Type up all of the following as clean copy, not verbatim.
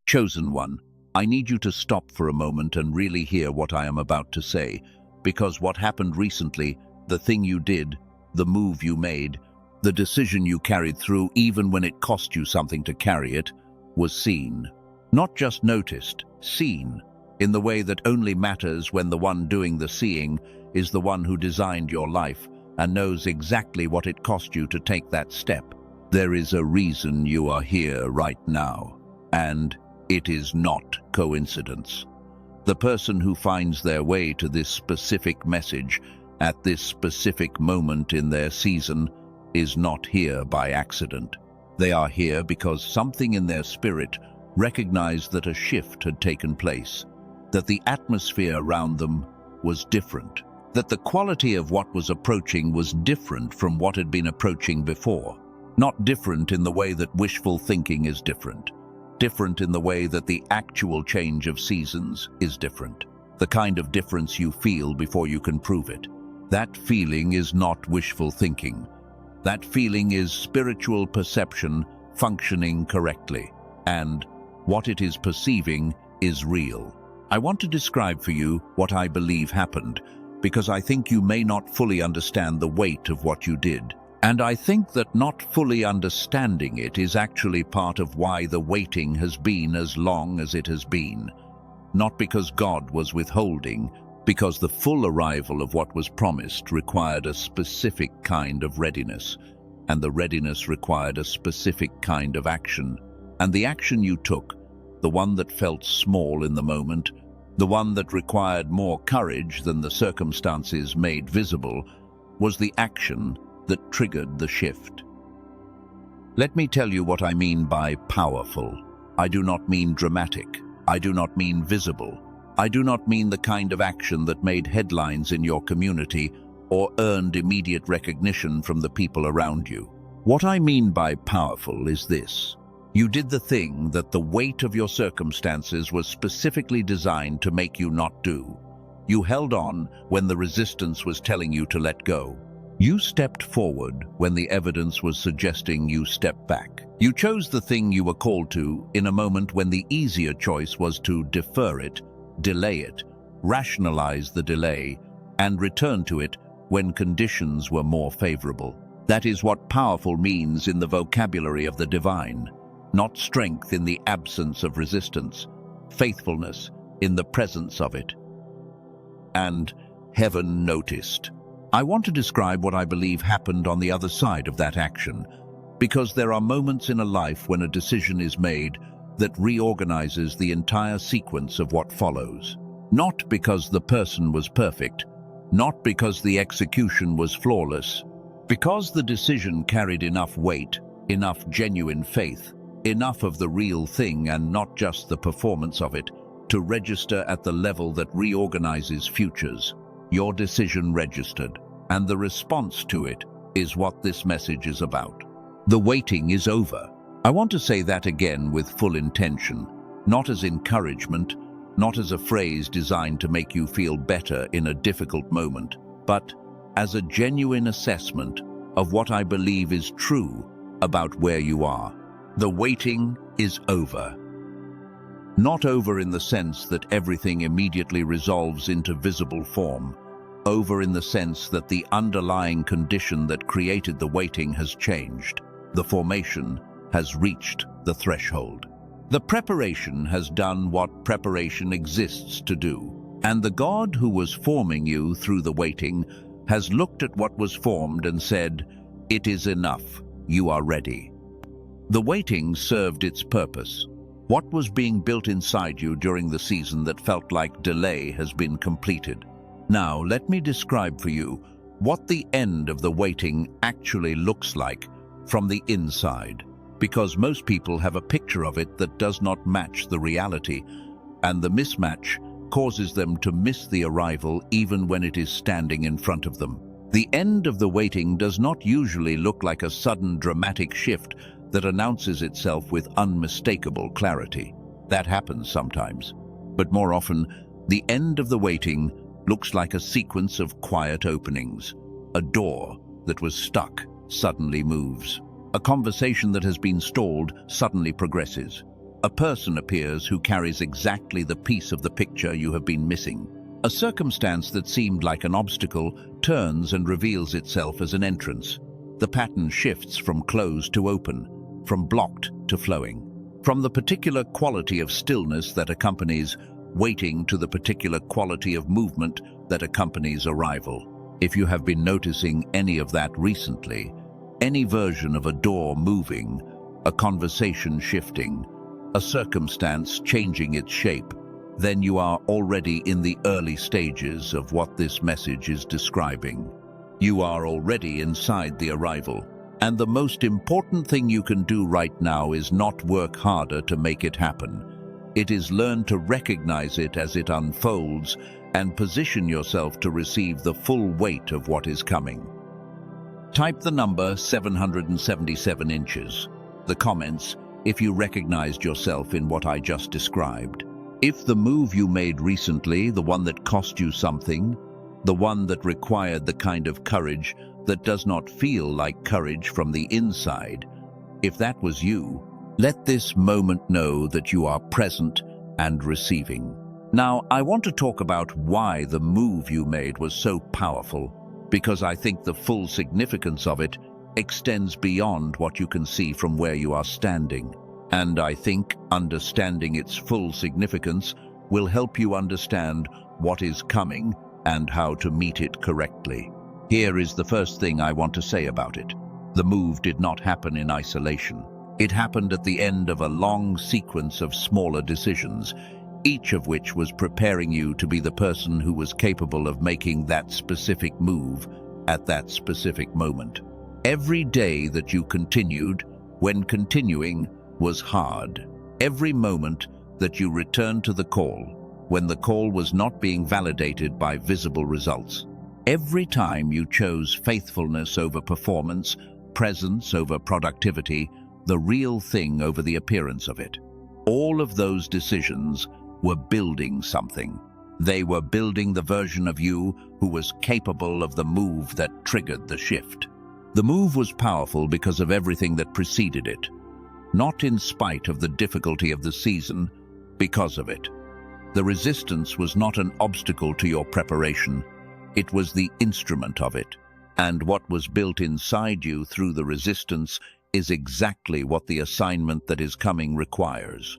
Chosen one, I need you to stop for a moment and really hear what I am about to say, because what happened recently, the thing you did, the move you made, the decision you carried through even when it cost you something to carry it, was seen. Not just noticed, seen, in the way that only matters when the one doing the seeing is the one who designed your life and knows exactly what it cost you to take that step. There is a reason you are here right now, and it is not coincidence. The person who finds their way to this specific message at this specific moment in their season is not here by accident. They are here because something in their spirit recognized that a shift had taken place, that the atmosphere around them was different, that the quality of what was approaching was different from what had been approaching before. Not different in the way that wishful thinking is different. Different in the way that the actual change of seasons is different. The kind of difference you feel before you can prove it. That feeling is not wishful thinking. That feeling is spiritual perception functioning correctly. And what it is perceiving is real. I want to describe for you what I believe happened, because I think you may not fully understand the weight of what you did. And I think that not fully understanding it is actually part of why the waiting has been as long as it has been. Not because God was withholding, because the full arrival of what was promised required a specific kind of readiness, and the readiness required a specific kind of action. And the action you took, the one that felt small in the moment, the one that required more courage than the circumstances made visible, was the action that triggered the shift. Let me tell you what I mean by powerful. I do not mean dramatic. I do not mean visible. I do not mean the kind of action that made headlines in your community or earned immediate recognition from the people around you. What I mean by powerful is this. You did the thing that the weight of your circumstances was specifically designed to make you not do. You held on when the resistance was telling you to let go. You stepped forward when the evidence was suggesting you step back. You chose the thing you were called to in a moment when the easier choice was to defer it, delay it, rationalize the delay, and return to it when conditions were more favorable. That is what powerful means in the vocabulary of the divine. Not strength in the absence of resistance, faithfulness in the presence of it. And heaven noticed. I want to describe what I believe happened on the other side of that action, because there are moments in a life when a decision is made that reorganizes the entire sequence of what follows. Not because the person was perfect, not because the execution was flawless, because the decision carried enough weight, enough genuine faith, enough of the real thing and not just the performance of it, to register at the level that reorganizes futures. Your decision registered, and the response to it is what this message is about. The waiting is over. I want to say that again with full intention, not as encouragement, not as a phrase designed to make you feel better in a difficult moment, but as a genuine assessment of what I believe is true about where you are. The waiting is over. Not over in the sense that everything immediately resolves into visible form, over in the sense that the underlying condition that created the waiting has changed. The formation has reached the threshold. The preparation has done what preparation exists to do, and the God who was forming you through the waiting has looked at what was formed and said, "It is enough, you are ready." The waiting served its purpose. What was being built inside you during the season that felt like delay has been completed. Now, let me describe for you what the end of the waiting actually looks like from the inside, because most people have a picture of it that does not match the reality, and the mismatch causes them to miss the arrival even when it is standing in front of them. The end of the waiting does not usually look like a sudden dramatic shift that announces itself with unmistakable clarity. That happens sometimes, but more often, the end of the waiting looks like a sequence of quiet openings. A door that was stuck suddenly moves. A conversation that has been stalled suddenly progresses. A person appears who carries exactly the piece of the picture you have been missing. A circumstance that seemed like an obstacle turns and reveals itself as an entrance. The pattern shifts from closed to open, from blocked to flowing, from the particular quality of stillness that accompanies waiting to the particular quality of movement that accompanies arrival. If you have been noticing any of that recently, any version of a door moving, a conversation shifting, a circumstance changing its shape, then you are already in the early stages of what this message is describing. You are already inside the arrival. And the most important thing you can do right now is not work harder to make it happen. It is learn to recognize it as it unfolds and position yourself to receive the full weight of what is coming. Type the number 777 inches. The comments, if you recognized yourself in what I just described. If the move you made recently, the one that cost you something, the one that required the kind of courage that does not feel like courage from the inside, if that was you, let this moment know that you are present and receiving. Now, I want to talk about why the move you made was so powerful, because I think the full significance of it extends beyond what you can see from where you are standing. And I think understanding its full significance will help you understand what is coming and how to meet it correctly. Here is the first thing I want to say about it. The move did not happen in isolation. It happened at the end of a long sequence of smaller decisions, each of which was preparing you to be the person who was capable of making that specific move at that specific moment. Every day that you continued, when continuing, was hard. Every moment that you returned to the call, when the call was not being validated by visible results. Every time you chose faithfulness over performance, presence over productivity, the real thing over the appearance of it. All of those decisions were building something. They were building the version of you who was capable of the move that triggered the shift. The move was powerful because of everything that preceded it. Not in spite of the difficulty of the season, because of it. The resistance was not an obstacle to your preparation, it was the instrument of it. And what was built inside you through the resistance is exactly what the assignment that is coming requires.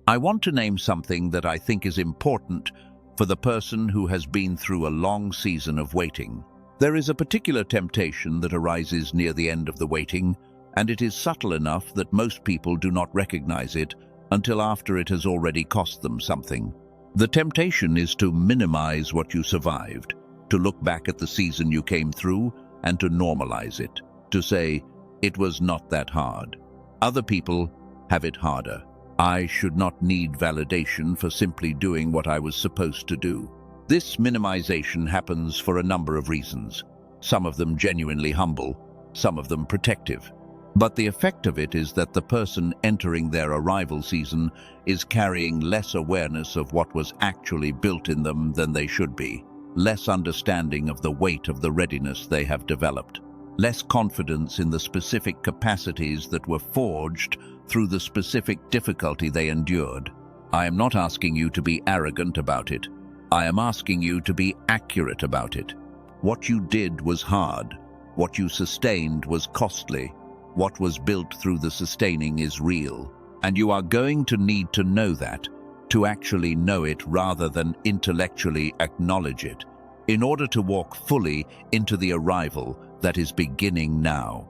I want to name something that I think is important for the person who has been through a long season of waiting. There is a particular temptation that arises near the end of the waiting, and it is subtle enough that most people do not recognize it until after it has already cost them something. The temptation is to minimize what you survived, to look back at the season you came through and to normalize it, to say, it was not that hard. Other people have it harder. I should not need validation for simply doing what I was supposed to do. This minimization happens for a number of reasons, some of them genuinely humble, some of them protective. But the effect of it is that the person entering their arrival season is carrying less awareness of what was actually built in them than they should be, less understanding of the weight of the readiness they have developed, less confidence in the specific capacities that were forged through the specific difficulty they endured. I am not asking you to be arrogant about it. I am asking you to be accurate about it. What you did was hard. What you sustained was costly. What was built through the sustaining is real. And you are going to need to know that, to actually know it rather than intellectually acknowledge it, in order to walk fully into the arrival that is beginning now.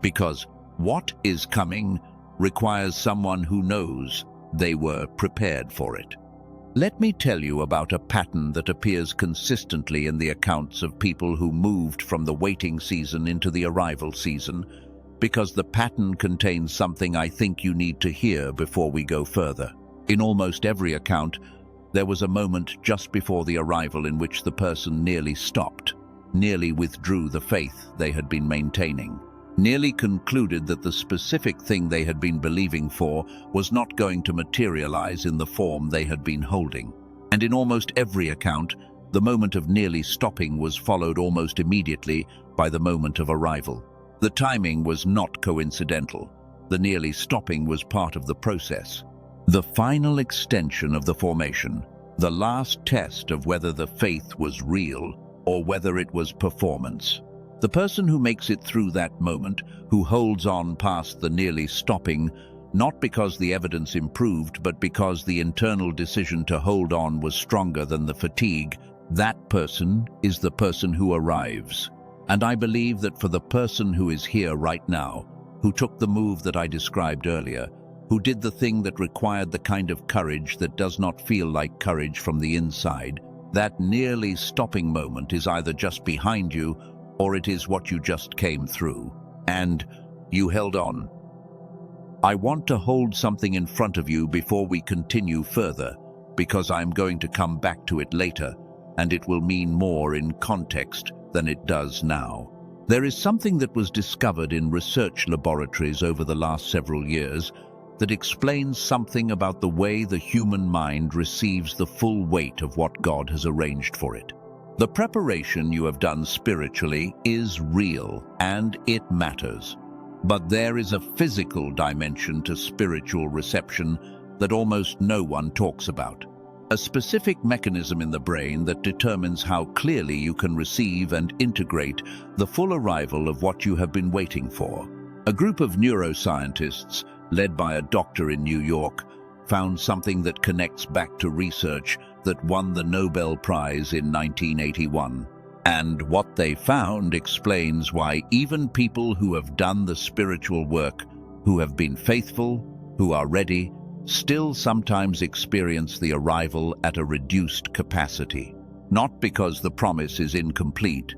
Because what is coming requires someone who knows they were prepared for it. Let me tell you about a pattern that appears consistently in the accounts of people who moved from the waiting season into the arrival season, because the pattern contains something I think you need to hear before we go further. In almost every account, there was a moment just before the arrival in which the person nearly stopped, nearly withdrew the faith they had been maintaining, nearly concluded that the specific thing they had been believing for was not going to materialize in the form they had been holding. And in almost every account, the moment of nearly stopping was followed almost immediately by the moment of arrival. The timing was not coincidental. The nearly stopping was part of the process. The final extension of the formation, the last test of whether the faith was real or whether it was performance. The person who makes it through that moment, who holds on past the nearly stopping, not because the evidence improved, but because the internal decision to hold on was stronger than the fatigue, that person is the person who arrives. And I believe that for the person who is here right now, who took the move that I described earlier, who did the thing that required the kind of courage that does not feel like courage from the inside, that nearly stopping moment is either just behind you or it is what you just came through. And you held on. I want to hold something in front of you before we continue further, because I'm going to come back to it later, and it will mean more in context than it does now. There is something that was discovered in research laboratories over the last several years that explains something about the way the human mind receives the full weight of what God has arranged for it. The preparation you have done spiritually is real and it matters. But there is a physical dimension to spiritual reception that almost no one talks about. A specific mechanism in the brain that determines how clearly you can receive and integrate the full arrival of what you have been waiting for. A group of neuroscientists, led by a doctor in New York, found something that connects back to research that won the Nobel Prize in 1981. And what they found explains why even people who have done the spiritual work, who have been faithful, who are ready, still sometimes experience the arrival at a reduced capacity. Not because the promise is incomplete,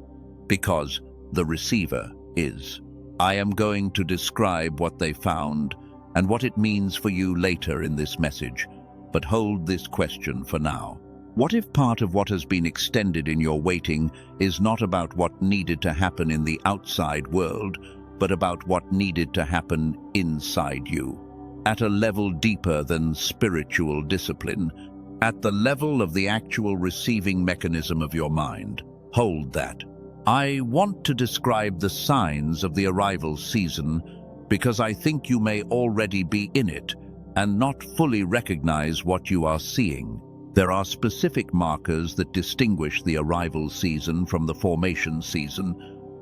because the receiver is. I am going to describe what they found and what it means for you later in this message, but hold this question for now. What if part of what has been extended in your waiting is not about what needed to happen in the outside world, but about what needed to happen inside you? At a level deeper than spiritual discipline, at the level of the actual receiving mechanism of your mind. Hold that. I want to describe the signs of the arrival season because I think you may already be in it and not fully recognize what you are seeing. There are specific markers that distinguish the arrival season from the formation season,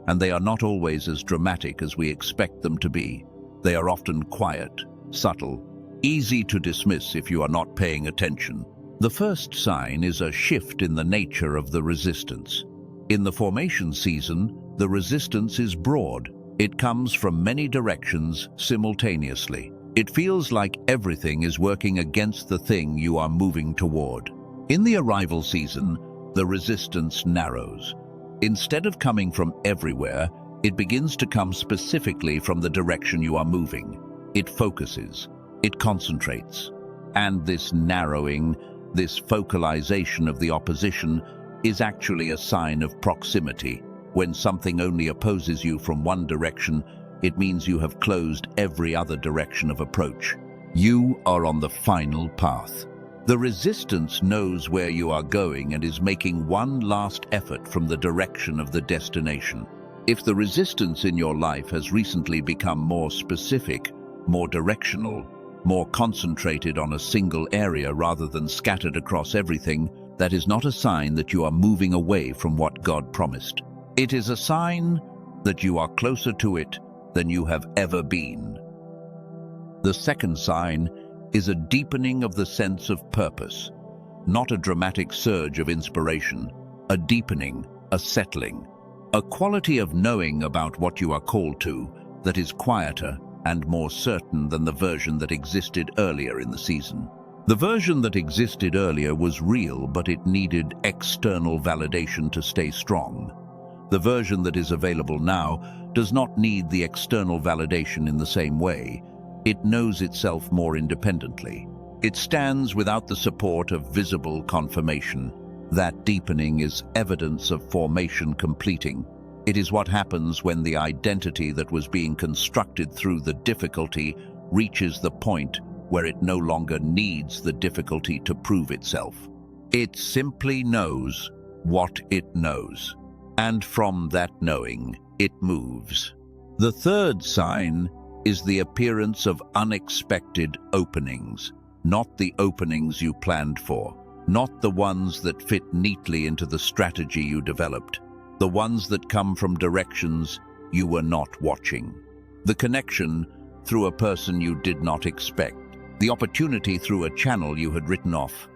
and they are not always as dramatic as we expect them to be. They are often quiet, subtle, easy to dismiss if you are not paying attention. The first sign is a shift in the nature of the resistance. In the formation season, the resistance is broad. It comes from many directions simultaneously. It feels like everything is working against the thing you are moving toward. In the arrival season, the resistance narrows. Instead of coming from everywhere, it begins to come specifically from the direction you are moving. It focuses, it concentrates. And this narrowing, this focalization of the opposition is actually a sign of proximity. When something only opposes you from one direction, it means you have closed every other direction of approach. You are on the final path. The resistance knows where you are going and is making one last effort from the direction of the destination. If the resistance in your life has recently become more specific, more directional, more concentrated on a single area rather than scattered across everything, that is not a sign that you are moving away from what God promised. It is a sign that you are closer to it than you have ever been. The second sign is a deepening of the sense of purpose, not a dramatic surge of inspiration, a deepening, a settling, a quality of knowing about what you are called to that is quieter and more certain than the version that existed earlier in the season. The version that existed earlier was real, but it needed external validation to stay strong. The version that is available now does not need the external validation in the same way. It knows itself more independently. It stands without the support of visible confirmation. That deepening is evidence of formation completing. It is what happens when the identity that was being constructed through the difficulty reaches the point where it no longer needs the difficulty to prove itself. It simply knows what it knows. And from that knowing, it moves. The third sign is the appearance of unexpected openings, not the openings you planned for, not the ones that fit neatly into the strategy you developed, the ones that come from directions you were not watching. The connection through a person you did not expect, the opportunity through a channel you had written off,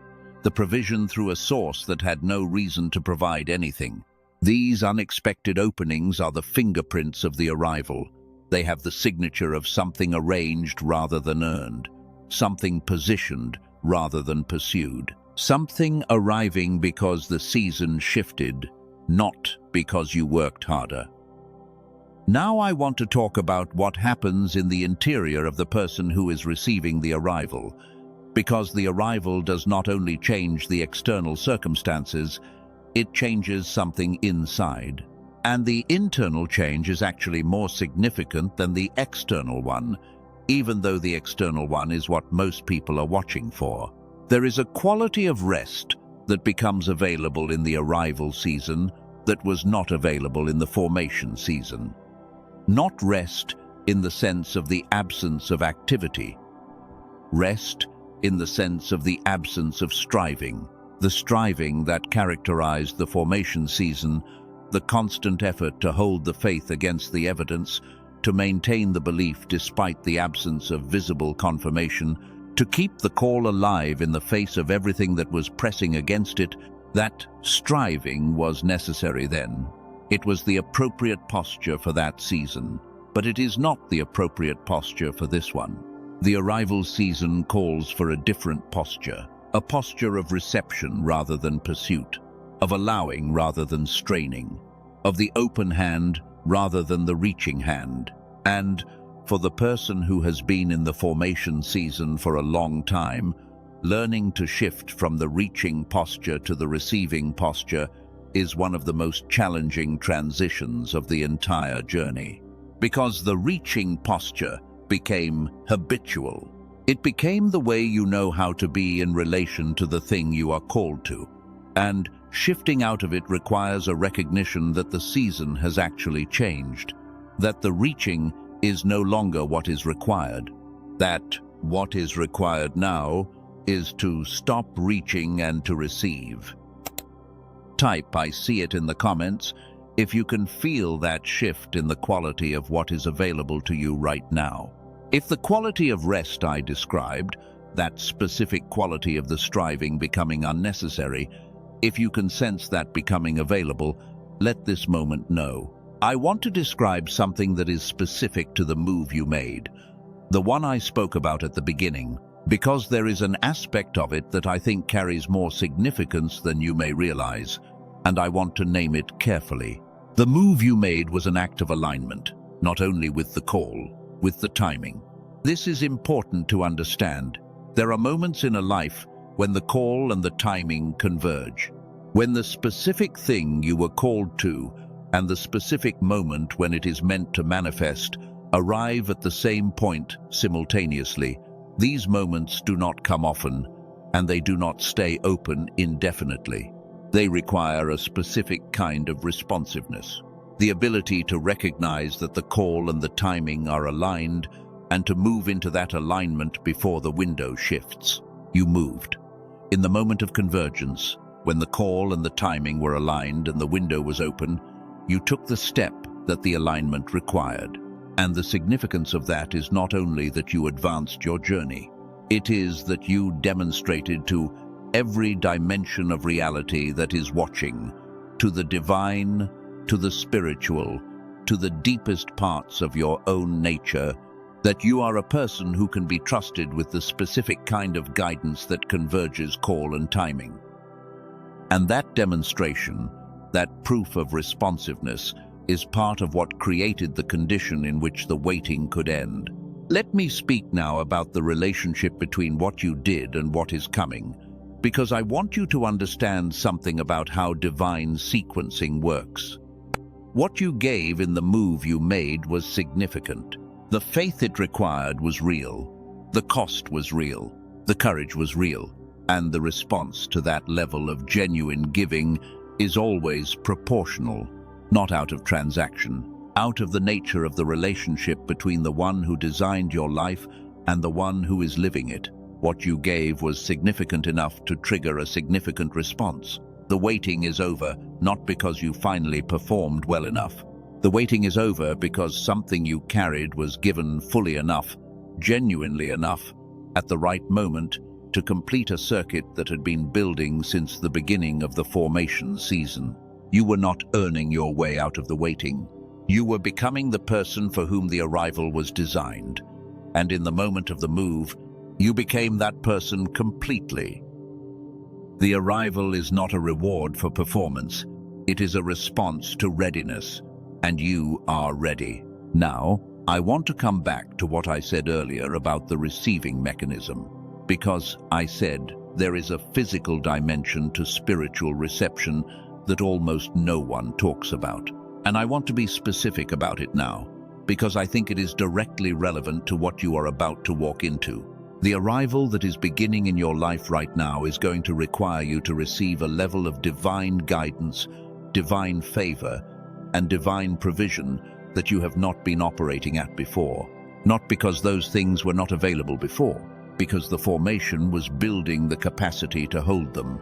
the provision through a source that had no reason to provide anything. These unexpected openings are the fingerprints of the arrival. They have the signature of something arranged rather than earned, something positioned rather than pursued, something arriving because the season shifted, not because you worked harder. Now I want to talk about what happens in the interior of the person who is receiving the arrival, because the arrival does not only change the external circumstances, it changes something inside. And the internal change is actually more significant than the external one, even though the external one is what most people are watching for. There is a quality of rest that becomes available in the arrival season that was not available in the formation season. Not rest in the sense of the absence of activity. Rest in the sense of the absence of striving. The striving that characterized the formation season, the constant effort to hold the faith against the evidence, to maintain the belief despite the absence of visible confirmation, to keep the call alive in the face of everything that was pressing against it. That striving was necessary then. It was the appropriate posture for that season, but it is not the appropriate posture for this one. The arrival season calls for a different posture, a posture of reception rather than pursuit, of allowing rather than straining, of the open hand rather than the reaching hand. And for the person who has been in the formation season for a long time, learning to shift from the reaching posture to the receiving posture is one of the most challenging transitions of the entire journey. Because the reaching posture became habitual. It became the way you know how to be in relation to the thing you are called to. And shifting out of it requires a recognition that the season has actually changed, that the reaching is no longer what is required, that what is required now is to stop reaching and to receive. Type "I see it" in the comments if you can feel that shift in the quality of what is available to you right now. If the quality of rest I described, that specific quality of the striving becoming unnecessary, if you can sense that becoming available, let this moment know. I want to describe something that is specific to the move you made, the one I spoke about at the beginning, because there is an aspect of it that I think carries more significance than you may realize, and I want to name it carefully. The move you made was an act of alignment, not only with the call, with the timing. This is important to understand. There are moments in a life when the call and the timing converge, when the specific thing you were called to and the specific moment when it is meant to manifest arrive at the same point simultaneously. These moments do not come often, and they do not stay open indefinitely. They require a specific kind of responsiveness, the ability to recognize that the call and the timing are aligned and to move into that alignment before the window shifts. You moved. In the moment of convergence, when the call and the timing were aligned and the window was open, you took the step that the alignment required. And the significance of that is not only that you advanced your journey, it is that you demonstrated to every dimension of reality that is watching, to the divine, to the spiritual, to the deepest parts of your own nature, that you are a person who can be trusted with the specific kind of guidance that converges call and timing. And that demonstration, that proof of responsiveness, is part of what created the condition in which the waiting could end. Let me speak now about the relationship between what you did and what is coming, because I want you to understand something about how divine sequencing works. What you gave in the move you made was significant. The faith it required was real. The cost was real. The courage was real. And the response to that level of genuine giving is always proportional. Not out of transaction, out of the nature of the relationship between the one who designed your life and the one who is living it. What you gave was significant enough to trigger a significant response. The waiting is over, not because you finally performed well enough. The waiting is over because something you carried was given fully enough, genuinely enough, at the right moment to complete a circuit that had been building since the beginning of the formation season. You were not earning your way out of the waiting. You were becoming the person for whom the arrival was designed. And in the moment of the move, you became that person completely. The arrival is not a reward for performance. It is a response to readiness, and you are ready. Now, I want to come back to what I said earlier about the receiving mechanism, because I said there is a physical dimension to spiritual reception that almost no one talks about. And I want to be specific about it now, because I think it is directly relevant to what you are about to walk into. The arrival that is beginning in your life right now is going to require you to receive a level of divine guidance, divine favor, and divine provision that you have not been operating at before. Not because those things were not available before, because the formation was building the capacity to hold them.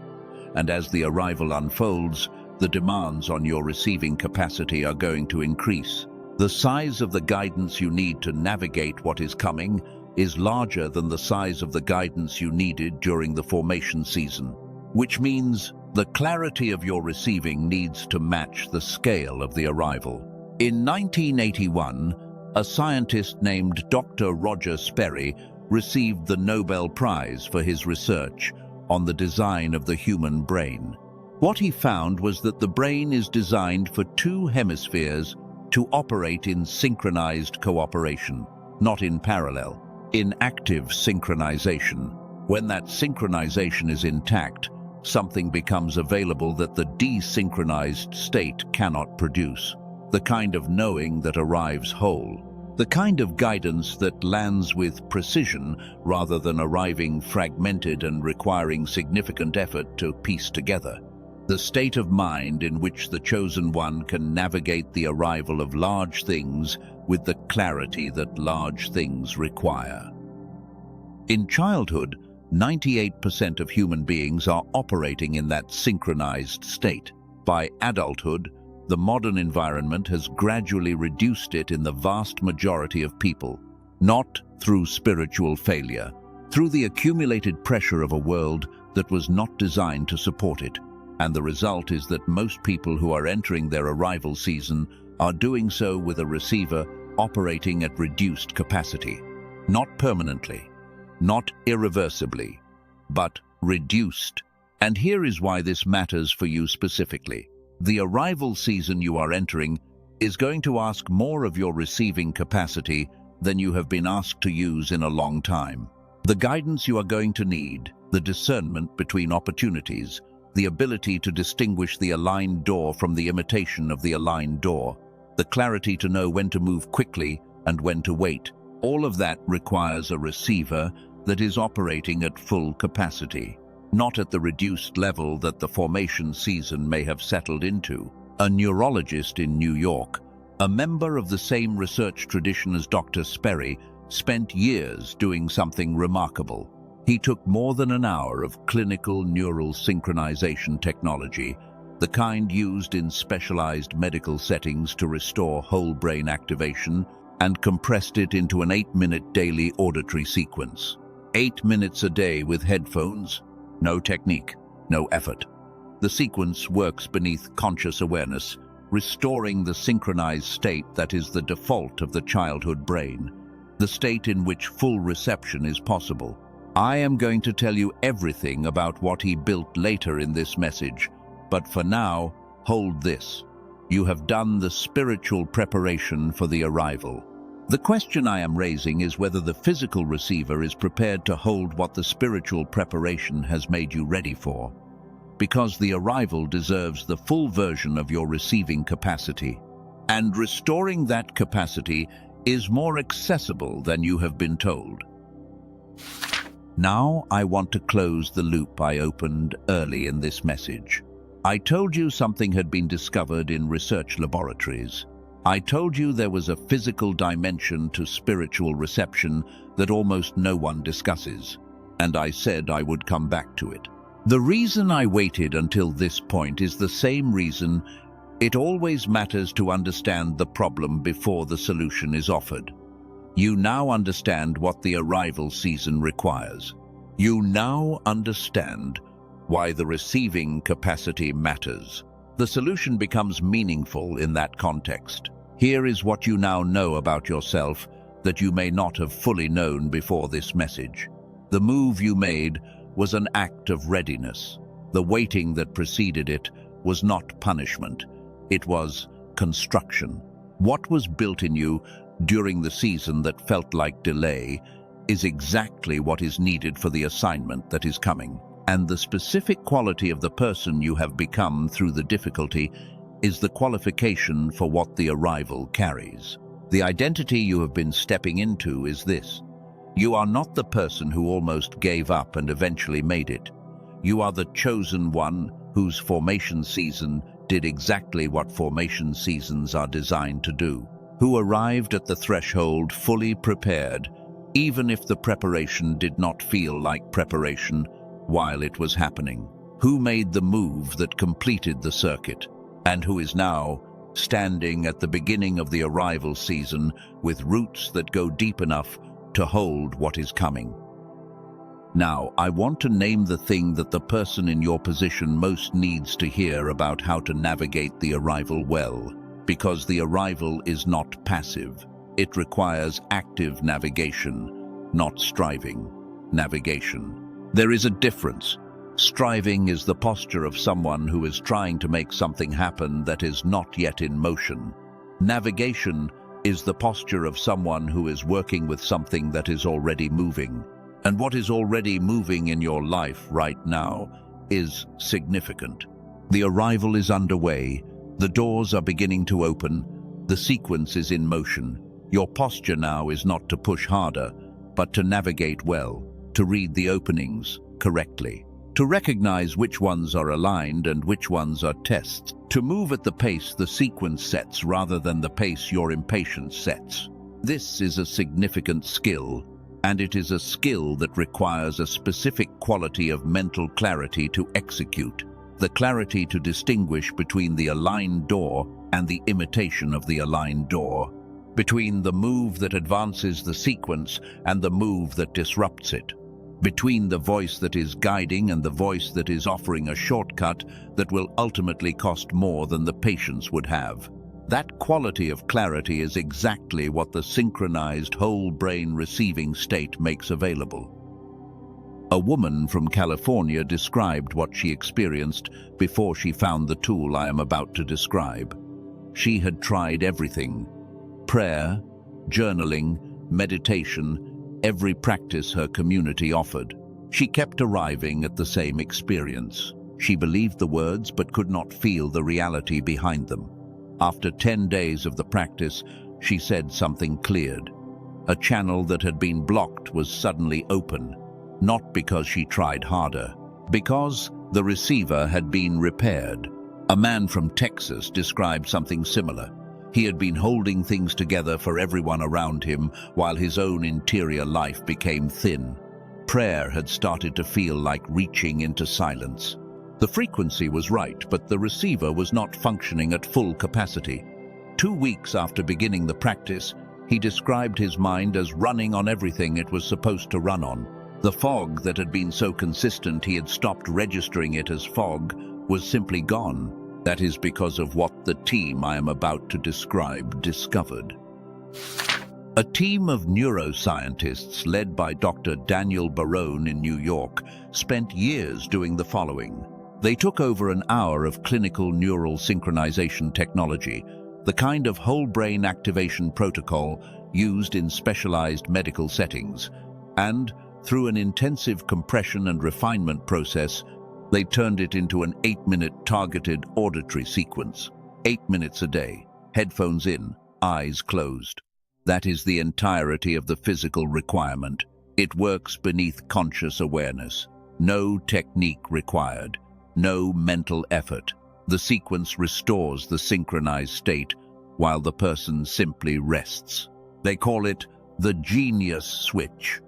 And as the arrival unfolds, the demands on your receiving capacity are going to increase. The size of the guidance you need to navigate what is coming is larger than the size of the guidance you needed during the formation season, which means the clarity of your receiving needs to match the scale of the arrival. In 1981, a scientist named Dr. Roger Sperry received the Nobel Prize for his research on the design of the human brain. What he found was that the brain is designed for two hemispheres to operate in synchronized cooperation, not in parallel, in active synchronization. When that synchronization is intact, something becomes available that the desynchronized state cannot produce. The kind of knowing that arrives whole. The kind of guidance that lands with precision rather than arriving fragmented and requiring significant effort to piece together. The state of mind in which the chosen one can navigate the arrival of large things with the clarity that large things require. In childhood, 98% of human beings are operating in that synchronized state. By adulthood, the modern environment has gradually reduced it in the vast majority of people, not through spiritual failure, through the accumulated pressure of a world that was not designed to support it. And the result is that most people who are entering their arrival season are doing so with a receiver operating at reduced capacity. Not permanently, not irreversibly, but reduced. And here is why this matters for you specifically. The arrival season you are entering is going to ask more of your receiving capacity than you have been asked to use in a long time. The guidance you are going to need, the discernment between opportunities, the ability to distinguish the aligned door from the imitation of the aligned door, the clarity to know when to move quickly and when to wait. All of that requires a receiver that is operating at full capacity, not at the reduced level that the formation season may have settled into. A neurologist in New York, a member of the same research tradition as Dr. Sperry, spent years doing something remarkable. He took more than an hour of clinical neural synchronization technology, the kind used in specialized medical settings to restore whole brain activation, and compressed it into an 8-minute daily auditory sequence. 8 minutes a day with headphones, no technique, no effort. The sequence works beneath conscious awareness, restoring the synchronized state that is the default of the childhood brain, the state in which full reception is possible. I am going to tell you everything about what he built later in this message, but for now, hold this. You have done the spiritual preparation for the arrival. The question I am raising is whether the physical receiver is prepared to hold what the spiritual preparation has made you ready for, because the arrival deserves the full version of your receiving capacity. And restoring that capacity is more accessible than you have been told. Now I want to close the loop I opened early in this message. I told you something had been discovered in research laboratories, I told you there was a physical dimension to spiritual reception that almost no one discusses, and I said I would come back to it. The reason I waited until this point is the same reason it always matters to understand the problem before the solution is offered. You now understand what the arrival season requires. You now understand why the receiving capacity matters. The solution becomes meaningful in that context. Here is what you now know about yourself that you may not have fully known before this message. The move you made was an act of readiness. The waiting that preceded it was not punishment. It was construction. What was built in you during the season that felt like delay is exactly what is needed for the assignment that is coming. And the specific quality of the person you have become through the difficulty is the qualification for what the arrival carries. The identity you have been stepping into is this. You are not the person who almost gave up and eventually made it. You are the chosen one whose formation season did exactly what formation seasons are designed to do, who arrived at the threshold fully prepared, even if the preparation did not feel like preparation while it was happening, who made the move that completed the circuit, and who is now standing at the beginning of the arrival season with roots that go deep enough to hold what is coming. Now, I want to name the thing that the person in your position most needs to hear about how to navigate the arrival well, because the arrival is not passive. It requires active navigation, not striving. Navigation. There is a difference. Striving is the posture of someone who is trying to make something happen that is not yet in motion. Navigation is the posture of someone who is working with something that is already moving. And what is already moving in your life right now is significant. The arrival is underway. The doors are beginning to open. The sequence is in motion. Your posture now is not to push harder, but to navigate well, to read the openings correctly, to recognize which ones are aligned and which ones are tests, to move at the pace the sequence sets rather than the pace your impatience sets. This is a significant skill, and it is a skill that requires a specific quality of mental clarity to execute, the clarity to distinguish between the aligned door and the imitation of the aligned door, between the move that advances the sequence and the move that disrupts it, between the voice that is guiding and the voice that is offering a shortcut that will ultimately cost more than the patience would have. That quality of clarity is exactly what the synchronized whole brain receiving state makes available. A woman from California described what she experienced before she found the tool I am about to describe. She had tried everything: prayer, journaling, meditation, every practice her community offered. She kept arriving at the same experience. She believed the words but could not feel the reality behind them. After 10 days of the practice, she said something cleared. A channel that had been blocked was suddenly open, not because she tried harder, because the receiver had been repaired. A man from Texas described something similar. He had been holding things together for everyone around him while his own interior life became thin. Prayer had started to feel like reaching into silence. The frequency was right, but the receiver was not functioning at full capacity. 2 weeks after beginning the practice, he described his mind as running on everything it was supposed to run on. The fog that had been so consistent he had stopped registering it as fog was simply gone. That is because of what the team I am about to describe discovered. A team of neuroscientists led by Dr. Daniel Barone in New York spent years doing the following. They took over an hour of clinical neural synchronization technology, the kind of whole brain activation protocol used in specialized medical settings, and through an intensive compression and refinement process, they turned it into an 8-minute targeted auditory sequence. 8 minutes a day, headphones in, eyes closed. That is the entirety of the physical requirement. It works beneath conscious awareness. No technique required. No mental effort. The sequence restores the synchronized state while the person simply rests. They call it the genius switch.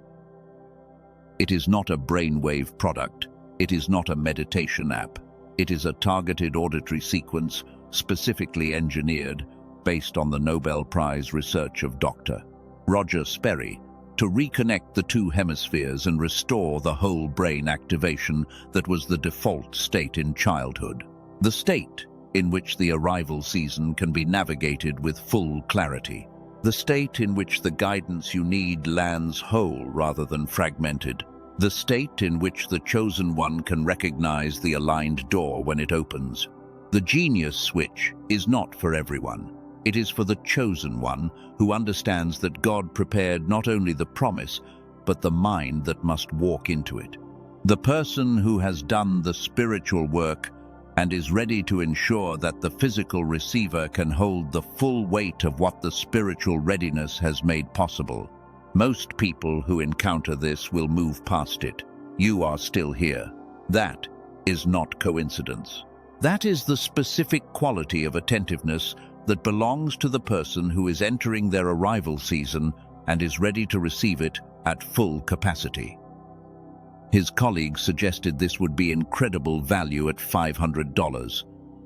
It is not a brainwave product. It is not a meditation app. It is a targeted auditory sequence specifically engineered based on the Nobel Prize research of Dr. Roger Sperry to reconnect the two hemispheres and restore the whole brain activation that was the default state in childhood. The state in which the arrival season can be navigated with full clarity. The state in which the guidance you need lands whole rather than fragmented. The state in which the chosen one can recognize the aligned door when it opens. The genius switch is not for everyone. It is for the chosen one who understands that God prepared not only the promise, but the mind that must walk into it. The person who has done the spiritual work and is ready to ensure that the physical receiver can hold the full weight of what the spiritual readiness has made possible. Most people who encounter this will move past it. You are still here. That is not coincidence. That is the specific quality of attentiveness that belongs to the person who is entering their arrival season and is ready to receive it at full capacity. His colleagues suggested this would be incredible value at $500.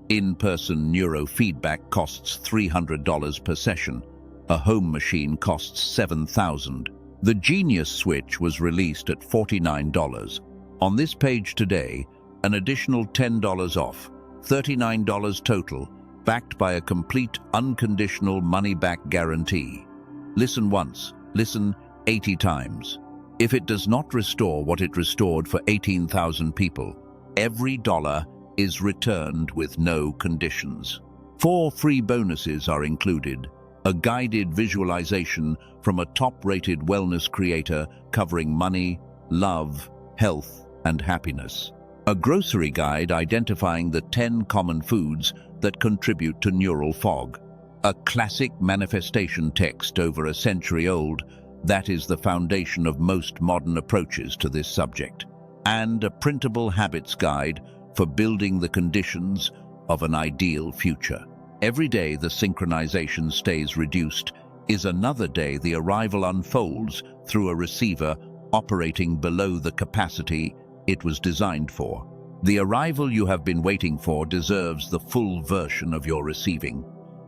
In-person neurofeedback costs $300 per session. A home machine costs $7,000. The Genius Switch was released at $49. On this page today, an additional $10 off, $39 total, backed by a complete unconditional money-back guarantee. Listen once, listen 80 times. If it does not restore what it restored for 18,000 people, every dollar is returned with no conditions. 4 free bonuses are included. A guided visualization from a top-rated wellness creator covering money, love, health, and happiness. A grocery guide identifying the 10 common foods that contribute to neural fog. A classic manifestation text over a century old that is the foundation of most modern approaches to this subject. And a printable habits guide for building the conditions of an ideal future. Every day the synchronization stays reduced is another day the arrival unfolds through a receiver operating below the capacity it was designed for. The arrival you have been waiting for deserves the full version of your receiving.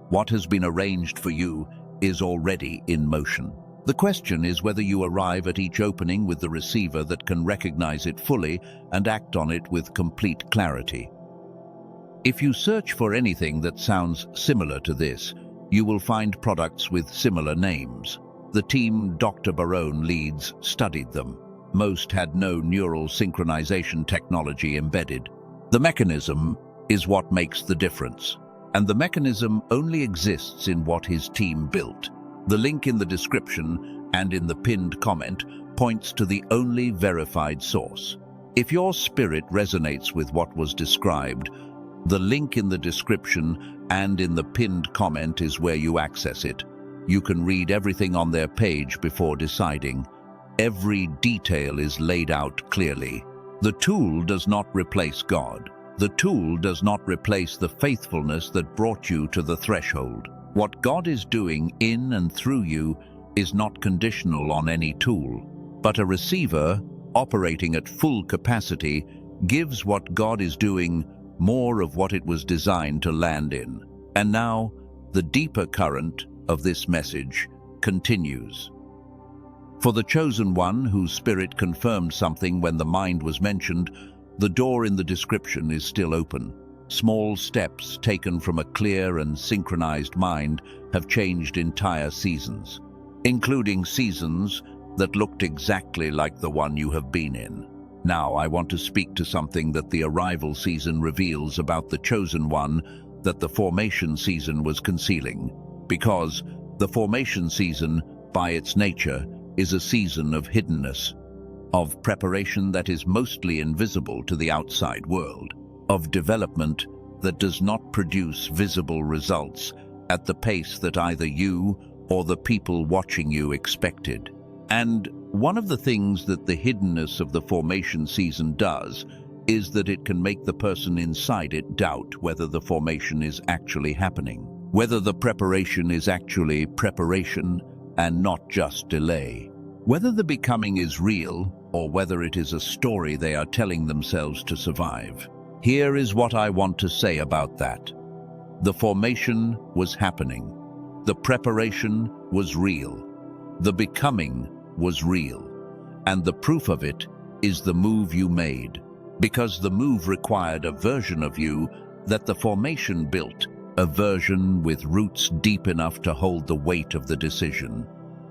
What has been arranged for you is already in motion. The question is whether you arrive at each opening with the receiver that can recognize it fully and act on it with complete clarity. If you search for anything that sounds similar to this, you will find products with similar names. The team Dr. Barone leads studied them. Most had no neural synchronization technology embedded. The mechanism is what makes the difference, and the mechanism only exists in what his team built. The link in the description and in the pinned comment points to the only verified source. If your spirit resonates with what was described, the link in the description and in the pinned comment is where you access it. You can read everything on their page before deciding. Every detail is laid out clearly. The tool does not replace God. The tool does not replace the faithfulness that brought you to the threshold. What God is doing in and through you is not conditional on any tool, but a receiver operating at full capacity gives what God is doing more of what it was designed to land in. And now, the deeper current of this message continues. For the chosen one whose spirit confirmed something when the mind was mentioned, the door in the description is still open. Small steps taken from a clear and synchronized mind have changed entire seasons, including seasons that looked exactly like the one you have been in. Now I want to speak to something that the arrival season reveals about the chosen one that the formation season was concealing, because the formation season, by its nature, is a season of hiddenness, of preparation that is mostly invisible to the outside world, of development that does not produce visible results at the pace that either you or the people watching you expected. And one of the things that the hiddenness of the formation season does is that it can make the person inside it doubt whether the formation is actually happening. whether the preparation is actually preparation and not just delay, whether the becoming is real or whether it is a story they are telling themselves to survive. Here is what I want to say about that. The formation was happening. The preparation was real. The becoming was real. And the proof of it is the move you made, because the move required a version of you that the formation built, a version with roots deep enough to hold the weight of the decision,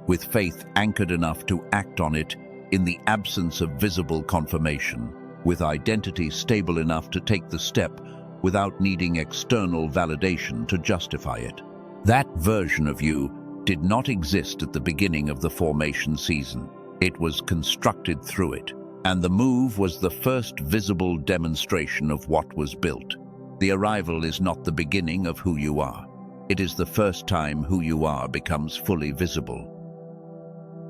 with faith anchored enough to act on it in the absence of visible confirmation, with identity stable enough to take the step without needing external validation to justify it. That version of you did not exist at the beginning of the formation season. It was constructed through it, and the move was the first visible demonstration of what was built. The arrival is not the beginning of who you are. It is the first time who you are becomes fully visible.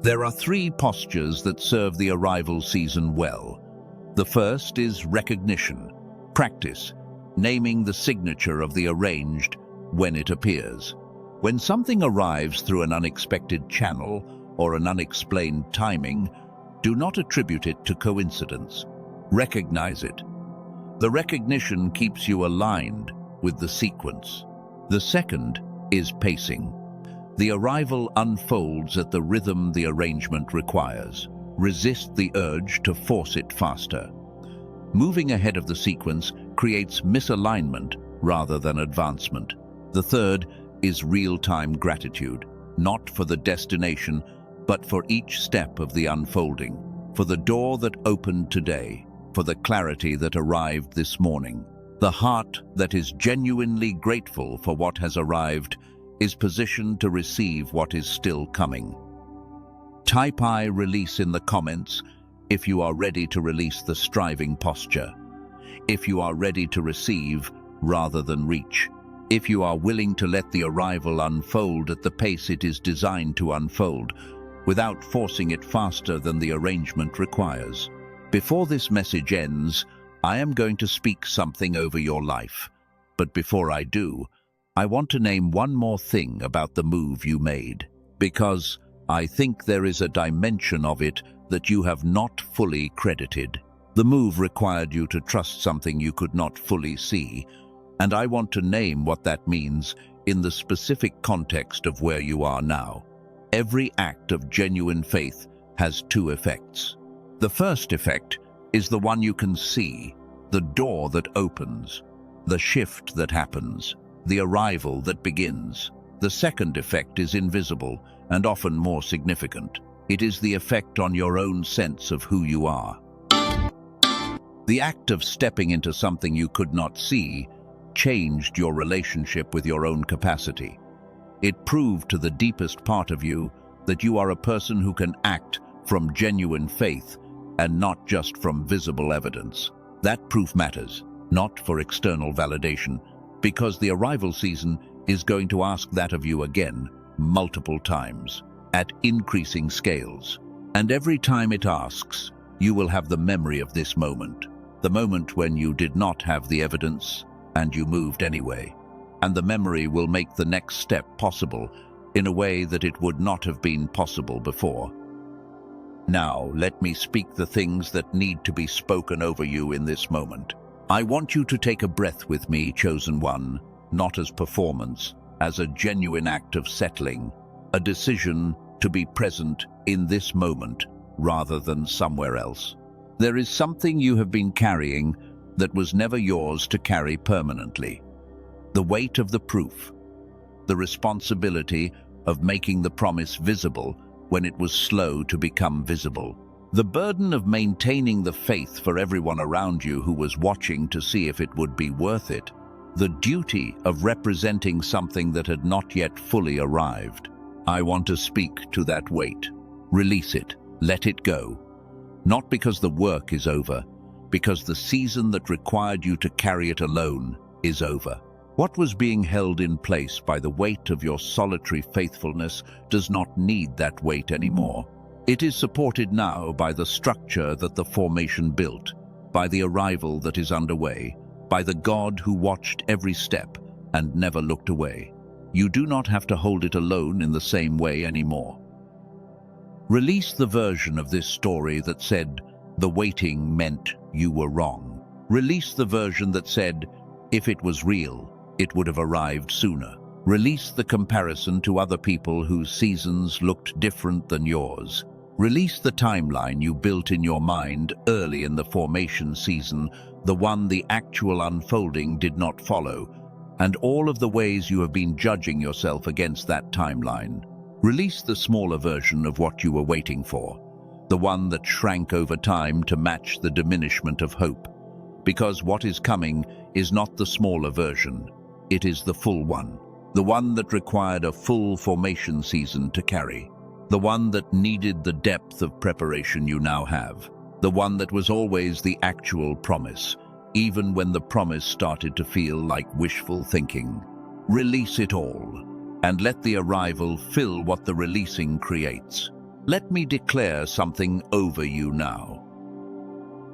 There are 3 postures that serve the arrival season well. The first is recognition, practice, naming the signature of the arranged when it appears. When something arrives through an unexpected channel or an unexplained timing, do not attribute it to coincidence. Recognize it. The recognition keeps you aligned with the sequence. The second is pacing. The arrival unfolds at the rhythm the arrangement requires. Resist the urge to force it faster. Moving ahead of the sequence creates misalignment rather than advancement. The third is real-time gratitude, not for the destination, but for each step of the unfolding, for the door that opened today, for the clarity that arrived this morning. The heart that is genuinely grateful for what has arrived is positioned to receive what is still coming. Type I release in the comments if you are ready to release the striving posture, if you are ready to receive rather than reach, if you are willing to let the arrival unfold at the pace it is designed to unfold, without forcing it faster than the arrangement requires. Before this message ends, I am going to speak something over your life. But before I do, I want to name one more thing about the move you made, because I think there is a dimension of it that you have not fully credited. The move required you to trust something you could not fully see, and I want to name what that means in the specific context of where you are now. Every act of genuine faith has 2 effects. The first effect is the one you can see, the door that opens, the shift that happens, the arrival that begins. The second effect is invisible and often more significant. It is the effect on your own sense of who you are. The act of stepping into something you could not see changed your relationship with your own capacity. It proved to the deepest part of you that you are a person who can act from genuine faith and not just from visible evidence. That proof matters, not for external validation, because the arrival season is going to ask that of you again, multiple times, at increasing scales. And every time it asks, you will have the memory of this moment, the moment when you did not have the evidence and you moved anyway. And the memory will make the next step possible in a way that it would not have been possible before. Now, let me speak the things that need to be spoken over you in this moment. I want you to take a breath with me, chosen one, not as performance, as a genuine act of settling, a decision to be present in this moment rather than somewhere else. There is something you have been carrying that was never yours to carry permanently. The weight of the proof, the responsibility of making the promise visible when it was slow to become visible, the burden of maintaining the faith for everyone around you who was watching to see if it would be worth it, the duty of representing something that had not yet fully arrived. I want to speak to that weight. Release it. Let it go. Not because the work is over, because the season that required you to carry it alone is over. What was being held in place by the weight of your solitary faithfulness does not need that weight anymore. It is supported now by the structure that the formation built, by the arrival that is underway, by the God who watched every step and never looked away. you do not have to hold it alone in the same way anymore. Release the version of this story that said, the waiting meant you were wrong. Release the version that said, if it was real, it would have arrived sooner. Release the comparison to other people whose seasons looked different than yours. Release the timeline you built in your mind early in the formation season, the one the actual unfolding did not follow, and all of the ways you have been judging yourself against that timeline. Release the smaller version of what you were waiting for, the one that shrank over time to match the diminishment of hope. Because what is coming is not the smaller version, it is the full one. The one that required a full formation season to carry. The one that needed the depth of preparation you now have. The one that was always the actual promise, even when the promise started to feel like wishful thinking. Release it all, and let the arrival fill what the releasing creates. Let me declare something over you now.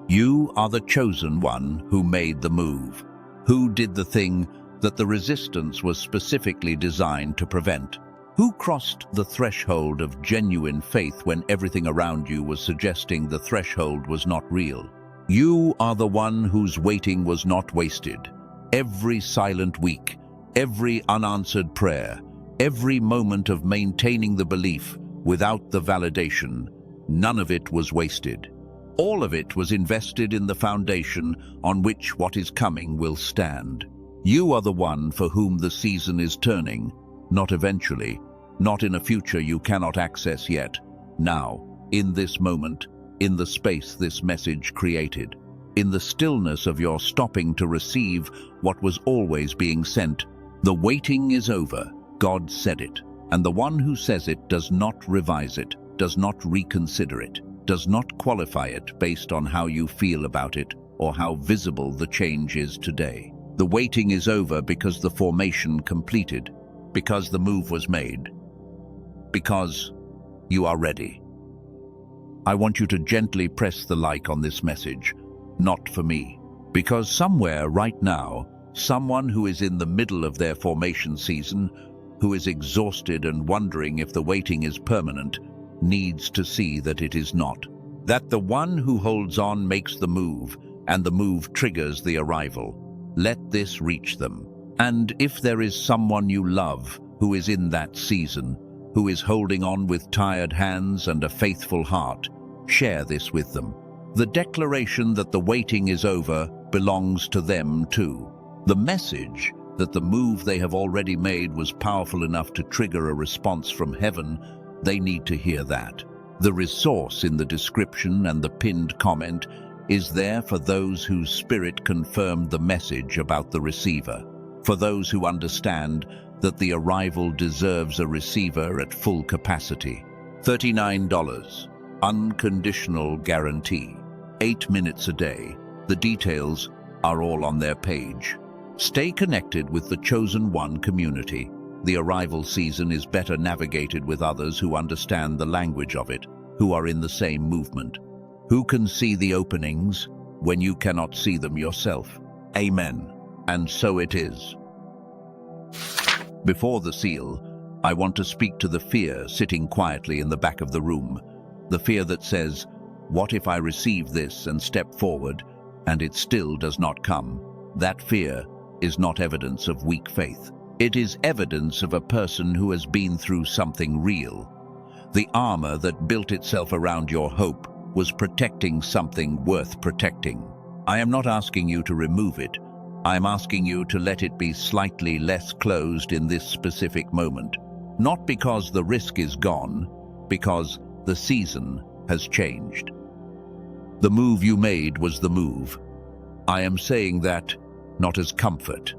You are the chosen one who made the move, who did the thing that the resistance was specifically designed to prevent, who crossed the threshold of genuine faith when everything around you was suggesting the threshold was not real. You are the one whose waiting was not wasted. Every silent week, every unanswered prayer, every moment of maintaining the belief without the validation, none of it was wasted. All of it was invested in the foundation on which what is coming will stand. You are the one for whom the season is turning, not eventually, not in a future you cannot access yet. Now, in this moment, in the space this message created, in the stillness of your stopping to receive what was always being sent, the waiting is over. God said it, and the one who says it does not revise it, does not reconsider it, does not qualify it based on how you feel about it or how visible the change is today. The waiting is over because the formation completed, because the move was made, because you are ready. I want you to gently press the like on this message, not for me, because somewhere right now, someone who is in the middle of their formation season, who is exhausted and wondering if the waiting is permanent, needs to see that it is not. That the one who holds on makes the move, and the move triggers the arrival. Let this reach them. And if there is someone you love who is in that season, who is holding on with tired hands and a faithful heart, share this with them. The declaration that the waiting is over belongs to them too. The message that the move they have already made was powerful enough to trigger a response from heaven, they need to hear that. The resource in the description and the pinned comment is there for those whose spirit confirmed the message about the receiver, for those who understand that the arrival deserves a receiver at full capacity. $39, unconditional guarantee, 8 minutes a day. The details are all on their page. Stay connected with the Chosen One community. The arrival season is better navigated with others who understand the language of it, who are in the same movement, who can see the openings when you cannot see them yourself. Amen. And so it is. Before the seal, I want to speak to the fear sitting quietly in the back of the room, the fear that says, what if I receive this and step forward, and it still does not come? That fear is not evidence of weak faith. It is evidence of a person who has been through something real. The armor that built itself around your hope was protecting something worth protecting. I am not asking you to remove it. I am asking you to let it be slightly less closed in this specific moment. Not because the risk is gone, because the season has changed. The move you made was the move. I am saying that not as comfort,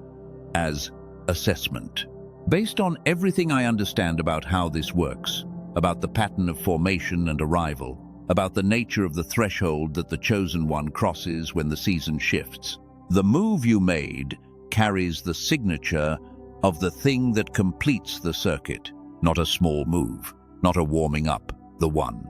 as assessment. Based on everything I understand about how this works, about the pattern of formation and arrival, about the nature of the threshold that the Chosen One crosses when the season shifts, the move you made carries the signature of the thing that completes the circuit, not a small move, not a warming up, the one.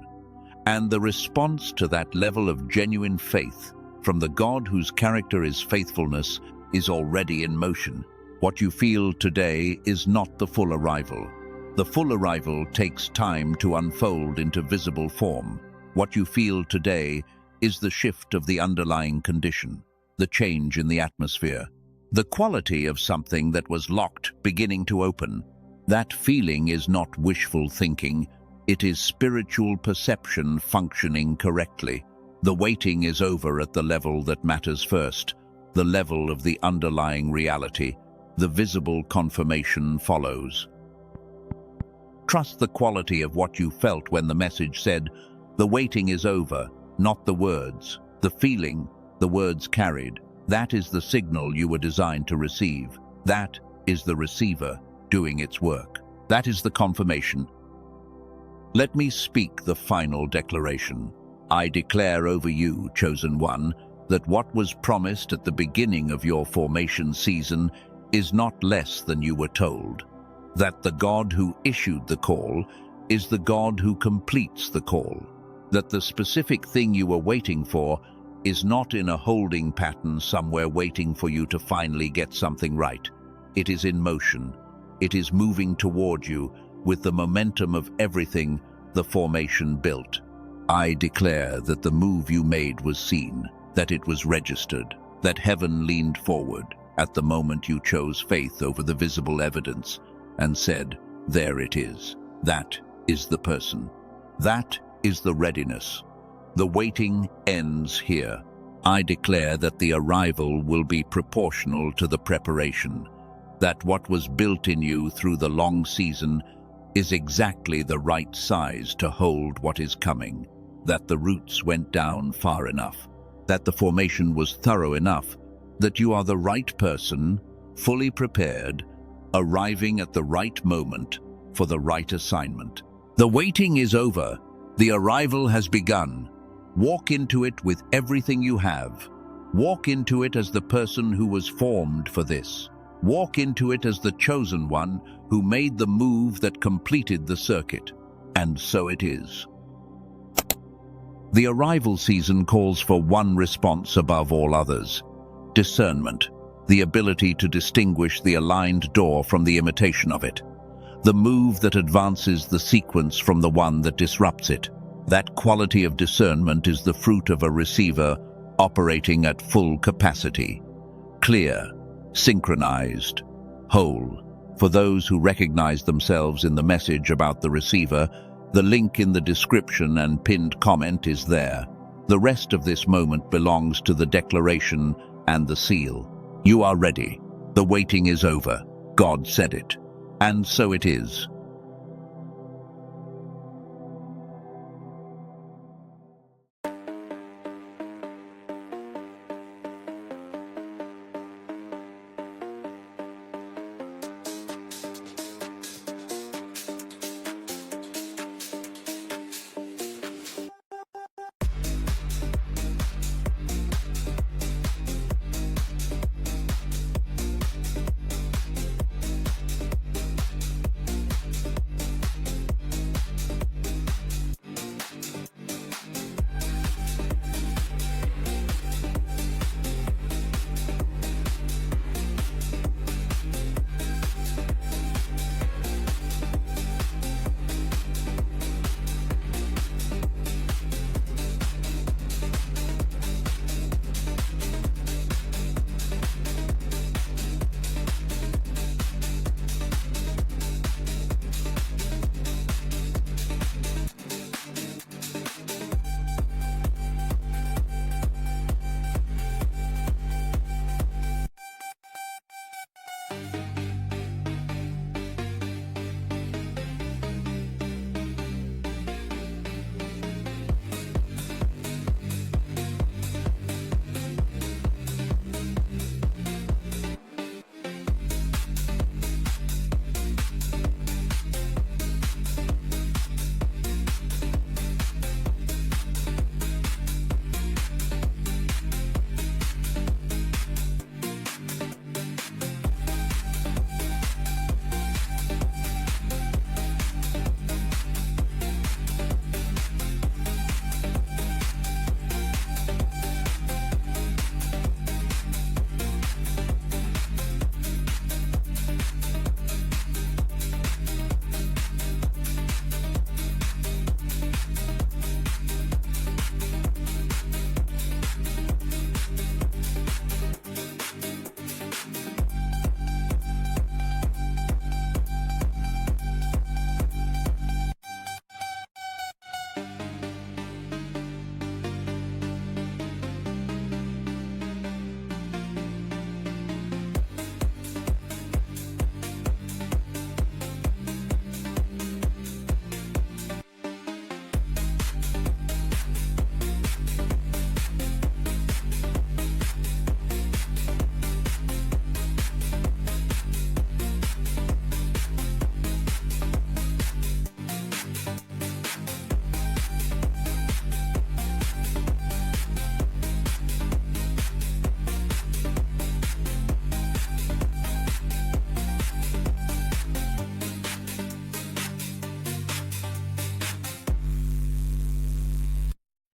And the response to that level of genuine faith from the God whose character is faithfulness is already in motion. What you feel today is not the full arrival. The full arrival takes time to unfold into visible form. What you feel today is the shift of the underlying condition, the change in the atmosphere, the quality of something that was locked beginning to open. That feeling is not wishful thinking, it is spiritual perception functioning correctly. The waiting is over at the level that matters first, the level of the underlying reality. The visible confirmation follows. Trust the quality of what you felt when the message said, "The waiting is over," not the words, the feeling the words carried. That is the signal you were designed to receive. That is the receiver doing its work. That is the confirmation. Let me speak the final declaration. I declare over you, chosen one, that what was promised at the beginning of your formation season is not less than you were told. That the God who issued the call is the God who completes the call. That the specific thing you were waiting for is not in a holding pattern somewhere waiting for you to finally get something right. It is in motion. It is moving toward you with the momentum of everything the formation built. I declare that the move you made was seen, that it was registered, that heaven leaned forward at the moment you chose faith over the visible evidence and said, "There it is." That is the person. That is the readiness. The waiting ends here. I declare that the arrival will be proportional to the preparation, that what was built in you through the long season is exactly the right size to hold what is coming, that the roots went down far enough, that the formation was thorough enough, that you are the right person, fully prepared, arriving at the right moment for the right assignment. The waiting is over. The arrival has begun. Walk into it with everything you have. Walk into it as the person who was formed for this. Walk into it as the chosen one who made the move that completed the circuit. And so it is. The arrival season calls for one response above all others: discernment, the ability to distinguish the aligned door from the imitation of it, the move that advances the sequence from the one that disrupts it. That quality of discernment is the fruit of a receiver operating at full capacity. Clear, synchronized, whole. For those who recognize themselves in the message about the receiver, the link in the description and pinned comment is there. The rest of this moment belongs to the declaration and the seal. You are ready. The waiting is over. God said it. And so it is.